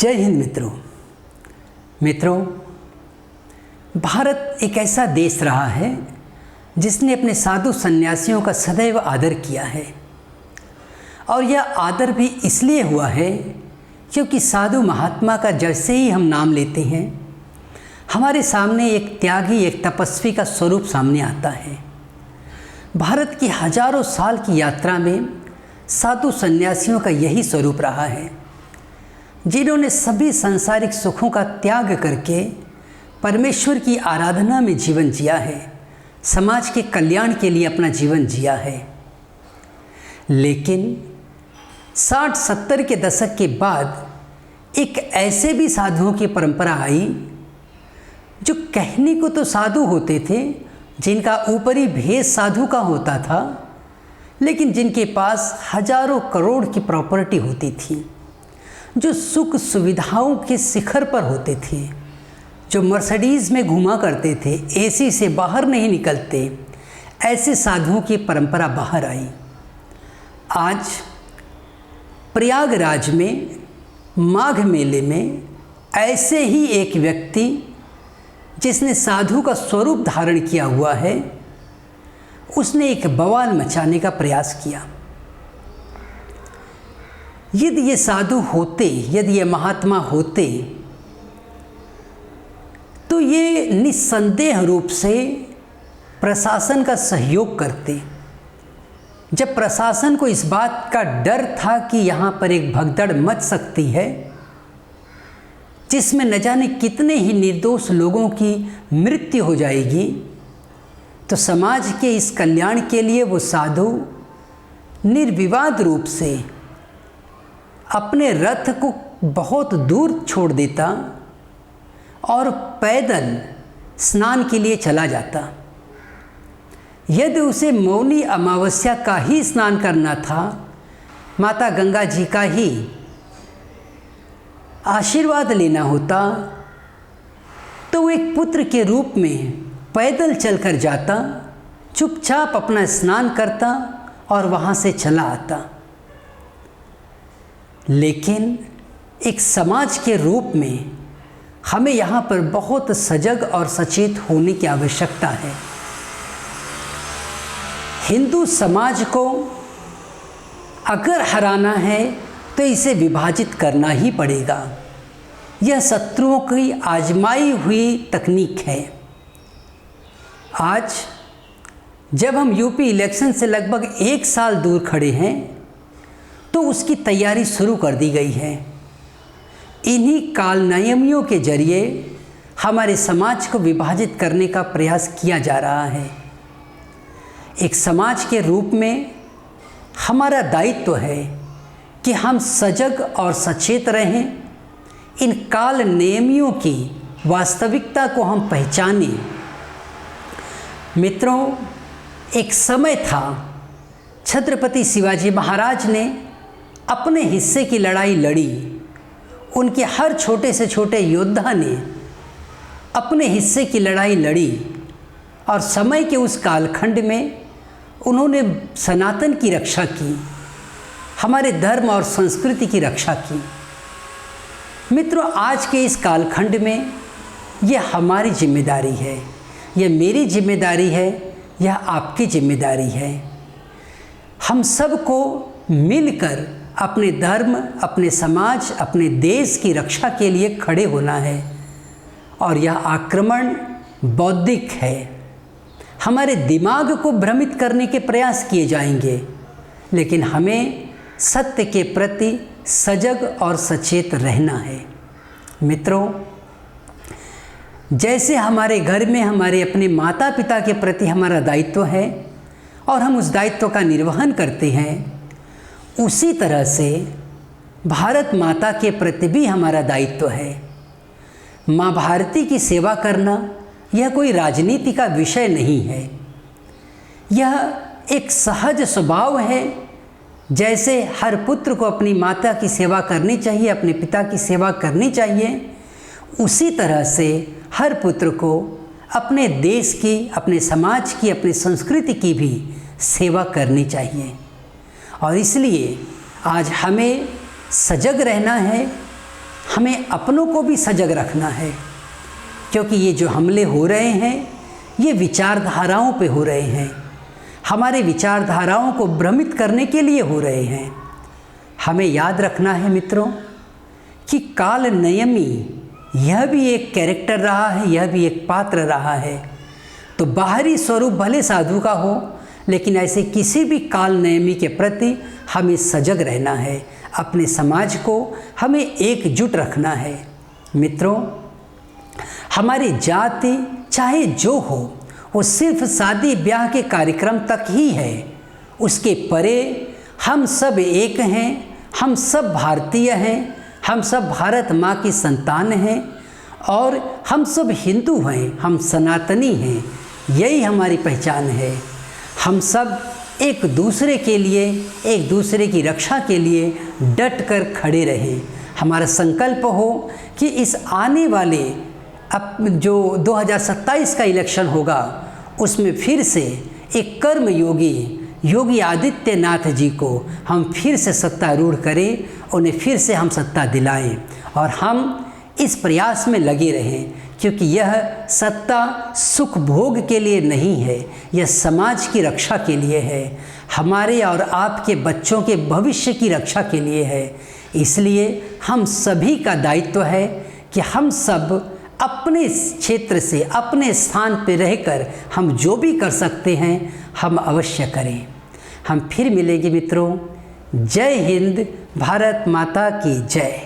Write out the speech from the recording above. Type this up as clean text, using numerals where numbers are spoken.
जय हिंद मित्रों, भारत एक ऐसा देश रहा है जिसने अपने साधु सन्यासियों का सदैव आदर किया है। और यह आदर भी इसलिए हुआ है क्योंकि साधु महात्मा का जैसे ही हम नाम लेते हैं हमारे सामने एक त्यागी, एक तपस्वी का स्वरूप सामने आता है। भारत की हजारों साल की यात्रा में साधु सन्यासियों का यही स्वरूप रहा है, जिन्होंने सभी सांसारिक सुखों का त्याग करके परमेश्वर की आराधना में जीवन जिया है, समाज के कल्याण के लिए अपना जीवन जिया है। लेकिन 60-70 के दशक के बाद एक ऐसे भी साधुओं की परंपरा आई जो कहने को तो साधु होते थे, जिनका ऊपरी भेष साधु का होता था, लेकिन जिनके पास हजारों करोड़ की प्रॉपर्टी होती थी, जो सुख सुविधाओं के शिखर पर होते थे, जो मर्सिडीज़ में घुमा करते थे, एसी से बाहर नहीं निकलते, ऐसे साधुओं की परंपरा बाहर आई। आज प्रयागराज में माघ मेले में ऐसे ही एक व्यक्ति जिसने साधु का स्वरूप धारण किया हुआ है, उसने एक बवाल मचाने का प्रयास किया। यदि ये साधु होते, यदि ये महात्मा होते, तो ये निस्संदेह रूप से प्रशासन का सहयोग करते। जब प्रशासन को इस बात का डर था कि यहाँ पर एक भगदड़ मच सकती है जिसमें न जाने कितने ही निर्दोष लोगों की मृत्यु हो जाएगी, तो समाज के इस कल्याण के लिए वो साधु निर्विवाद रूप से अपने रथ को बहुत दूर छोड़ देता और पैदल स्नान के लिए चला जाता। यदि उसे मौनी अमावस्या का ही स्नान करना था, माता गंगा जी का ही आशीर्वाद लेना होता, तो वो एक पुत्र के रूप में पैदल चलकर जाता, चुपचाप अपना स्नान करता और वहाँ से चला आता। लेकिन एक समाज के रूप में हमें यहाँ पर बहुत सजग और सचेत होने की आवश्यकता है। हिंदू समाज को अगर हराना है तो इसे विभाजित करना ही पड़ेगा। यह शत्रुओं की आजमाई हुई तकनीक है। आज जब हम यूपी इलेक्शन से लगभग 1 साल दूर खड़े हैं तो उसकी तैयारी शुरू कर दी गई है। इन्हीं कालनियमियों के जरिए हमारे समाज को विभाजित करने का प्रयास किया जा रहा है। एक समाज के रूप में हमारा दायित्व है कि हम सजग और सचेत रहें, इन काल नियमियों की वास्तविकता को हम पहचानें। मित्रों, एक समय था छत्रपति शिवाजी महाराज ने अपने हिस्से की लड़ाई लड़ी। उनके हर छोटे से छोटे योद्धा ने अपने हिस्से की लड़ाई लड़ी और समय के उस कालखंड में उन्होंने सनातन की रक्षा की, हमारे धर्म और संस्कृति की रक्षा की। मित्रों, आज के इस कालखंड में यह हमारी जिम्मेदारी है, यह मेरी जिम्मेदारी है, यह आपकी जिम्मेदारी है। हम सबको मिलकर अपने धर्म, अपने समाज, अपने देश की रक्षा के लिए खड़े होना है। और यह आक्रमण बौद्धिक है। हमारे दिमाग को भ्रमित करने के प्रयास किए जाएंगे, लेकिन हमें सत्य के प्रति सजग और सचेत रहना है। मित्रों, जैसे हमारे घर में हमारे अपने माता पिता के प्रति हमारा दायित्व है और हम उस दायित्व का निर्वहन करते हैं, उसी तरह से भारत माता के प्रति भी हमारा दायित्व है। माँ भारती की सेवा करना यह कोई राजनीति का विषय नहीं है। यह एक सहज स्वभाव है। जैसे हर पुत्र को अपनी माता की सेवा करनी चाहिए, अपने पिता की सेवा करनी चाहिए, उसी तरह से हर पुत्र को अपने देश की, अपने समाज की, अपनी संस्कृति की भी सेवा करनी चाहिए। और इसलिए आज हमें सजग रहना है, हमें अपनों को भी सजग रखना है, क्योंकि ये जो हमले हो रहे हैं ये विचारधाराओं पे हो रहे हैं, हमारे विचारधाराओं को भ्रमित करने के लिए हो रहे हैं। हमें याद रखना है मित्रों कि काल नियमी यह भी एक कैरेक्टर रहा है, यह भी एक पात्र रहा है। तो बाहरी स्वरूप भले साधु का हो, लेकिन ऐसे किसी भी काल नियमी के प्रति हमें सजग रहना है, अपने समाज को हमें एकजुट रखना है। मित्रों, हमारी जाति चाहे जो हो वो सिर्फ शादी ब्याह के कार्यक्रम तक ही है, उसके परे हम सब एक हैं, हम सब भारतीय हैं, हम सब भारत माँ की संतान हैं और हम सब हिंदू हैं, हम सनातनी हैं। यही हमारी पहचान है। हम सब एक दूसरे के लिए, एक दूसरे की रक्षा के लिए डट कर खड़े रहें। हमारा संकल्प हो कि इस आने वाले अब जो 2027 का इलेक्शन होगा उसमें फिर से एक कर्म योगी आदित्यनाथ जी को हम फिर से सत्तारूढ़ करें, उन्हें फिर से हम सत्ता दिलाएं और हम इस प्रयास में लगे रहें, क्योंकि यह सत्ता सुख भोग के लिए नहीं है, यह समाज की रक्षा के लिए है, हमारे और आपके बच्चों के भविष्य की रक्षा के लिए है। इसलिए हम सभी का दायित्व है कि हम सब अपने क्षेत्र से, अपने स्थान पर रहकर हम जो भी कर सकते हैं हम अवश्य करें। हम फिर मिलेंगे मित्रों। जय हिंद, भारत माता की जय।